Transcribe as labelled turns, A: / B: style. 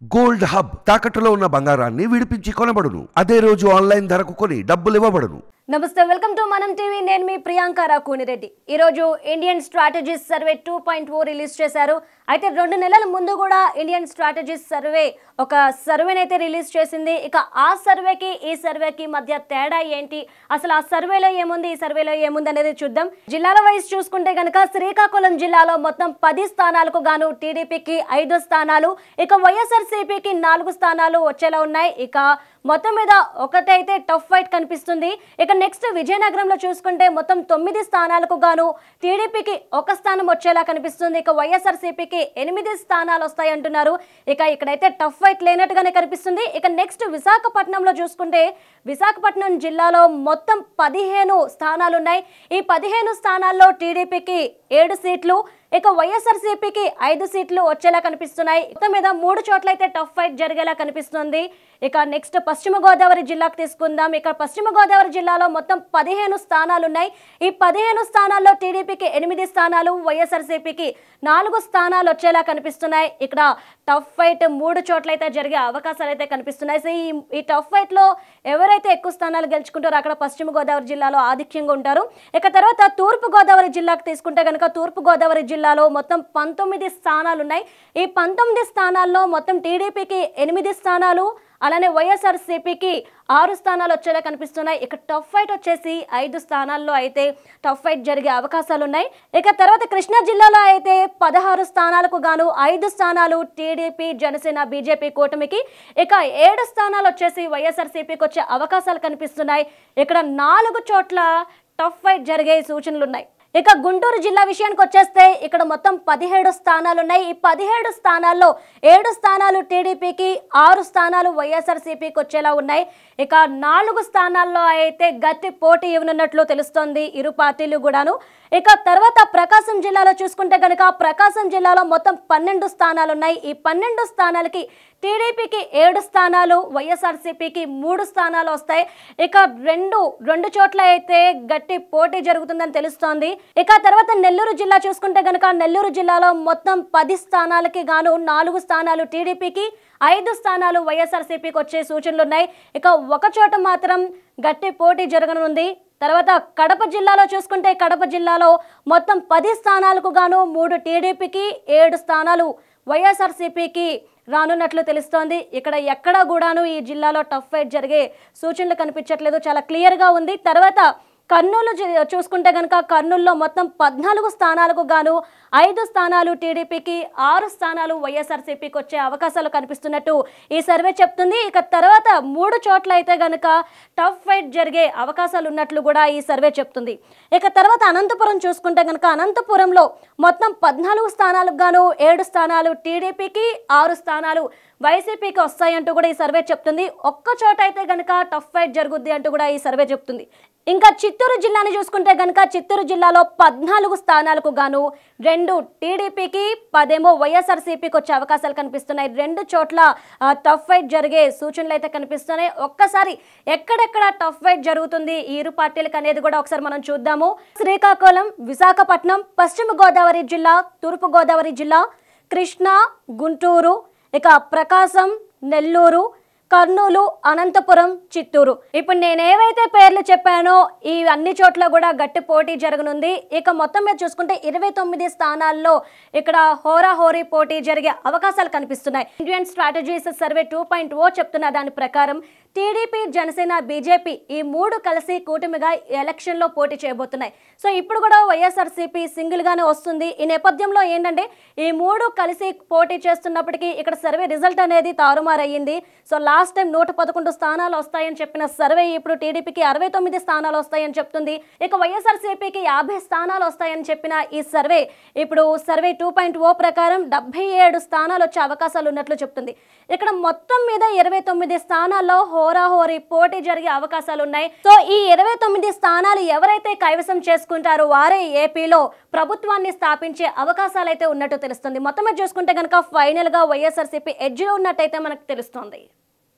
A: Gold hub తాకట్టులో ఉన్న బంగారాన్ని విడిపించి కొనబడును. అదే రోజు ఆన్లైన్ ధరకు కొని డబ్బులు ఇవ్వబడును.
B: నమస్తే, వెల్కమ్ టు మనం టీవీ. నేను మీ ప్రియాంక రాకూనిరెడ్డి. ఈ రోజు ఇండియన్ స్ట్రాటజీస్ సర్వే 2.0 రిలీజ్ చేశారు. అయితే 2 నెలల ముందు కూడా ఇండియన్ స్ట్రాటజీస్ సర్వే ఒక సర్వేని అయితే రిలీజ్ చేసింది. ఇక ఆ సర్వేకి ఈ సర్వేకి మధ్య తేడా ఏంటి, అసలు ఆ సర్వేలో ఏముంది, ఈ సర్వేలో ఏముంది అనేది చూద్దాం. జిల్లాల వైజ్ చూసుకుంటే కనుక శ్రీకాకుళం జిల్లాలో మొత్తం 10 స్థానాలకు గాను టీడీపీకి 5 స్థానాలు, ఇక వైఎస్ఆర్సీపీకి 4 స్థానాలు వచ్చేలా ఉన్నాయి. ఇక మొత్తం మీద ఒకటైతే టఫ్ ఫైట్ కనిపిస్తుంది. ఇక నెక్స్ట్ విజయనగరంలో చూసుకుంటే మొత్తం 9 స్థానాలకు గాను టీడీపీకి 1 స్థానం వచ్చేలా కనిపిస్తుంది. ఇక వైఎస్ఆర్సీపీకి 8 స్థానాలు వస్తాయి అంటున్నారు. ఇక ఇక్కడైతే టఫ్ ఫైట్ లేనట్టుగానే కనిపిస్తుంది. ఇక నెక్స్ట్ విశాఖపట్నంలో చూసుకుంటే విశాఖపట్నం జిల్లాలో మొత్తం 15 స్థానాలు ఉన్నాయి. ఈ 15 స్థానాల్లో టీడీపీకి 7 సీట్లు, ఇక వైఎస్ఆర్సీపీకి 5 సీట్లు వచ్చేలా కనిపిస్తున్నాయి. మొత్తం మీద 3 చోట్ల అయితే టఫ్ ఫైట్ జరిగేలా కనిపిస్తుంది. ఇక నెక్స్ట్ పశ్చిమ గోదావరి జిల్లాకు తీసుకుందాం. ఇక పశ్చిమ గోదావరి జిల్లాలో మొత్తం 15 స్థానాలు ఉన్నాయి. ఈ 15 స్థానాల్లో టీడీపీకి 8 స్థానాలు, వైఎస్ఆర్సీపీకి 4 స్థానాలు వచ్చేలా కనిపిస్తున్నాయి. ఇక్కడ టఫ్ ఫైట్ 3 చోట్ల అయితే జరిగే అవకాశాలు అయితే కనిపిస్తున్నాయి. సో ఈ టఫ్ ఫైట్ లో ఎవరైతే ఎక్కువ స్థానాలు గెలుచుకుంటారో అక్కడ పశ్చిమ గోదావరి జిల్లాలో ఆధిక్యంగా ఉంటారు. ఇక తర్వాత తూర్పు గోదావరి జిల్లాకు తీసుకుంటే కనుక తూర్పు గోదావరి జిల్లాలో మొత్తం 19 స్థానాలు ఉన్నాయి. ఈ 19 స్థానాల్లో మొత్తం టీడీపీకి 8 స్థానాలు, అలానే వైఎస్ఆర్సీపీకి 6 స్థానాలు వచ్చేలా కనిపిస్తున్నాయి. ఇక టఫ్ ఫైట్ వచ్చేసి 5 స్థానాల్లో అయితే టఫ్ ఫైట్ జరిగే అవకాశాలు ఉన్నాయి. ఇక తర్వాత కృష్ణా జిల్లాలో అయితే 16 స్థానాలకు గాను 5 స్థానాలు టీడీపీ, జనసేన, బీజేపీ కూటమికి, ఇక 7 స్థానాలు వచ్చేసి వైఎస్ఆర్సీపీకి వచ్చే అవకాశాలు కనిపిస్తున్నాయి. ఇక్కడ 4 చోట్ల టఫ్ ఫైట్ జరిగే సూచనలు ఉన్నాయి. ఇక గుంటూరు జిల్లా విషయానికి వచ్చేస్తే ఇక్కడ మొత్తం 17 స్థానాలు ఉన్నాయి. ఈ 17 స్థానాల్లో 7 స్థానాలు టీడీపీకి, 6 స్థానాలు వైఎస్ఆర్సీపీకి వచ్చేలా ఉన్నాయి. ఇక 4 స్థానాల్లో అయితే గట్టి పోటీ ఇవ్వనున్నట్లు తెలుస్తోంది ఇరు పార్టీలు కూడాను. ఇక తర్వాత ప్రకాశం జిల్లాలో చూసుకుంటే కనుక ప్రకాశం జిల్లాలో మొత్తం 12 స్థానాలు ఉన్నాయి. ఈ 12 స్థానాలకి టీడీపీకి 7 స్థానాలు, వైఎస్ఆర్సీపీకి 3 స్థానాలు వస్తాయి. ఇక రెండు చోట్ల అయితే గట్టి పోటీ జరుగుతుందని తెలుస్తోంది. ఇక తర్వాత నెల్లూరు జిల్లా చూసుకుంటే కనుక నెల్లూరు జిల్లాలో మొత్తం 10 స్థానాలకి గాను 4 స్థానాలు టీడీపీకి, 5 స్థానాలు వైఎస్ఆర్సీపీకి వచ్చే సూచనలు ఉన్నాయి. ఇక ఒక చోట మాత్రం గట్టి పోటీ జరగనుంది. తర్వాత కడప జిల్లాలో చూసుకుంటే కడప జిల్లాలో మొత్తం 10 స్థానాలకు గాను 3 టీడీపీకి, 7 స్థానాలు వైఎస్ఆర్సీపీకి రానున్నట్లు తెలుస్తోంది. ఇక్కడ ఎక్కడా కూడాను ఈ జిల్లాలో టఫ్ ఫైట్ జరిగే సూచనలు కనిపించట్లేదు, చాలా క్లియర్గా ఉంది. తర్వాత కర్నూలు చూసుకుంటే కనుక కర్నూలులో మొత్తం 14 స్థానాలకు గాను 5 స్థానాలు టీడీపీకి, 6 స్థానాలు వైఎస్ఆర్సీపీకి వచ్చే అవకాశాలు కనిపిస్తున్నట్టు ఈ సర్వే చెప్తుంది. ఇక తర్వాత 3 చోట్ల అయితే కనుక టఫ్ ఫైట్ జరిగే అవకాశాలు ఉన్నట్లు కూడా ఈ సర్వే చెప్తుంది. ఇక తర్వాత అనంతపురం చూసుకుంటే కనుక అనంతపురంలో మొత్తం 14 స్థానాలకు గాను 7 స్థానాలు టీడీపీకి, 6 స్థానాలు వైసీపీకి వస్తాయంటూ కూడా ఈ సర్వే చెప్తుంది. ఒక్క చోట అయితే కనుక టఫ్ ఫైట్ జరుగుద్ది అంటూ కూడా ఈ సర్వే చెప్తుంది. ఇంకా చిత్తూరు జిల్లాని చూసుకుంటే కనుక చిత్తూరు జిల్లాలో 14 స్థానాలకు గాను 2 టీడీపీకి, 10 వైఎస్ఆర్సీపీకి వచ్చే అవకాశాలు కనిపిస్తున్నాయి. 2 చోట్ల టఫ్ ఫైట్ జరిగే సూచనలు అయితే కనిపిస్తున్నాయి. ఒక్కసారి ఎక్కడెక్కడ టఫ్ ఫైట్ జరుగుతుంది ఈ ఇరు పార్టీలకు అనేది కూడా ఒకసారి మనం చూద్దాము. శ్రీకాకుళం, విశాఖపట్నం, పశ్చిమ గోదావరి జిల్లా, తూర్పు గోదావరి జిల్లా, కృష్ణా, గుంటూరు, ఇక ప్రకాశం, నెల్లూరు, కర్నూలు, అనంతపురం, చిత్తూరు. ఇప్పుడు నేను ఏవైతే పేర్లు చెప్పానో ఈ అన్ని చోట్ల కూడా గట్టి పోటీ జరగనుంది. ఇక మొత్తం మీద చూసుకుంటే 29 స్థానాల్లో ఇక్కడ హోరాహోరీ పోటీ జరిగే అవకాశాలు కనిపిస్తున్నాయి. ఇండియన్ స్ట్రాటజీస్ సర్వే 2.0 చెప్తున్న దాని ప్రకారం టీడీపీ, జనసేన, బీజేపీ ఈ 3 కలిసి కూటమిగా ఎలక్షన్లో పోటీ చేయబోతున్నాయి. సో ఇప్పుడు కూడా వైఎస్ఆర్సీపీ సింగిల్గానే వస్తుంది. ఈ నేపథ్యంలో ఏంటంటే ఈ 3 కలిసి పోటీ చేస్తున్నప్పటికీ ఇక్కడ సర్వే రిజల్ట్ అనేది తారుమారయ్యింది. సో లాస్ట్ టైం 111 స్థానాలు వస్తాయని చెప్పిన సర్వే ఇప్పుడు టీడీపీకి 69 స్థానాలు వస్తాయని చెప్తుంది. ఇక వైఎస్ఆర్సీపీకి 50 స్థానాలు వస్తాయని చెప్పిన ఈ సర్వే ఇప్పుడు సర్వే 2.0 ప్రకారం 77 స్థానాలు వచ్చే అవకాశాలు ఉన్నట్లు చెప్తుంది. ఇక్కడ మొత్తం మీద 29 స్థానాల్లో హోరాహోరీ పోటీ జరిగే అవకాశాలు ఉన్నాయి. సో ఈ 29 స్థానాలు ఎవరైతే కైవసం చేసుకుంటారో వారే ఏపీలో ప్రభుత్వాన్ని స్థాపించే అవకాశాలు అయితే ఉన్నట్టు తెలుస్తుంది. మొత్తం చూసుకుంటే కనుక ఫైనల్ గా వైఎస్ఆర్సీపీ ఎడ్జ్లో ఉన్నట్టయితే మనకు తెలుస్తుంది.